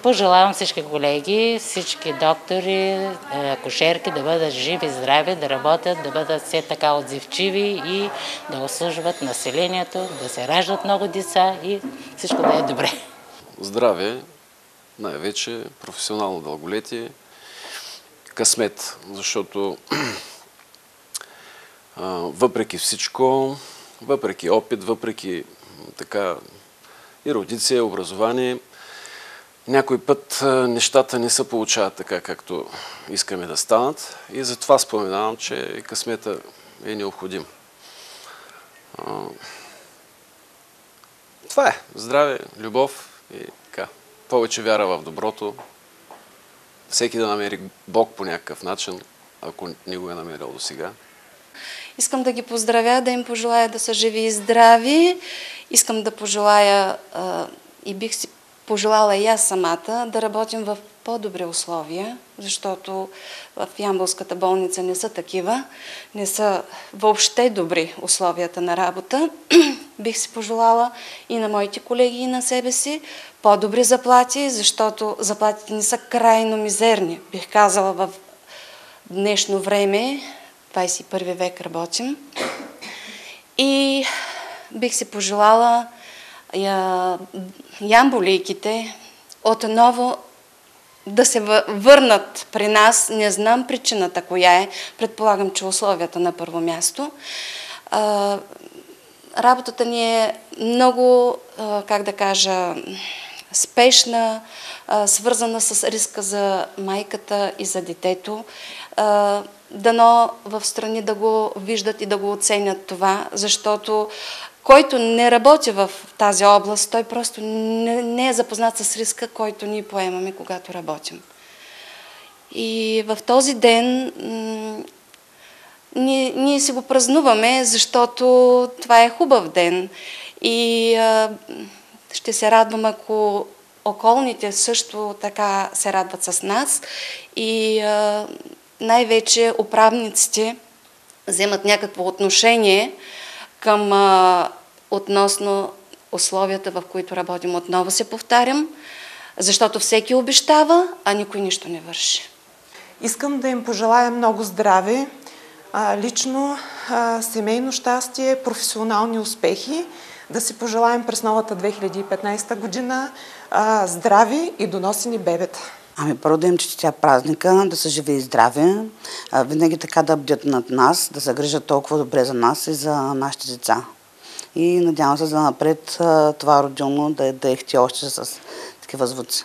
Пожелавам всички колеги, всички доктори, акушерки да бъдат живи, здрави, да работят, да бъдат все така отзивчиви и да обслужват населението, да се раждат много деца и всичко да е добре. Здраве, най-вече професионално дълголетие, късмет, защото въпреки всичко, въпреки опит, въпреки така ерудиция, образование, някой път нещата не се получават така, както искаме да станат и затова споменавам, че късмета е необходим. Това е. Здраве, любов и така. Повече вяра в доброто. Всеки да намери Бог по някакъв начин, ако не го е намерил до сега. Искам да ги поздравя, да им пожелая да са живи и здрави. Искам да пожелая и бих си пожелала и аз самата да работим в по-добри условия, защото в Ямболската болница не са такива, не са въобще добри условията на работа. Бих си пожелала и на моите колеги, и на себе си по-добри заплати, защото заплатите не са крайно мизерни. Бих казала, в днешно време, 21 век работим. И бих си пожелала ямболийките отново да се върнат при нас. Не знам причината коя е. Предполагам, че условията на първо място. Работата ни е много, как да кажа, спешна, свързана с риска за майката и за детето. Дано в страни да го виждат и да го оценят това, защото който не работи в тази област, той просто не е запознат с риска, който ние поемаме, когато работим. И в този ден ние си го празнуваме, защото това е хубав ден. И ще се радвам, ако околните също така се радват с нас. И най-вече управниците вземат някакво отношение към относно условията, в които работим. Отново се повтарям, защото всеки обещава, а никой нищо не върши. Искам да им пожелая много здраве, лично семейно щастие, професионални успехи, да си пожелаем през новата 2015 година здрави и доносени бебета. Първо да им честитя празника, да са живи и здрави, винаги така да бдят над нас, да се грижат толкова добре за нас и за нашите деца. И надявам се за напред това родилно да ехти още с такива звуци.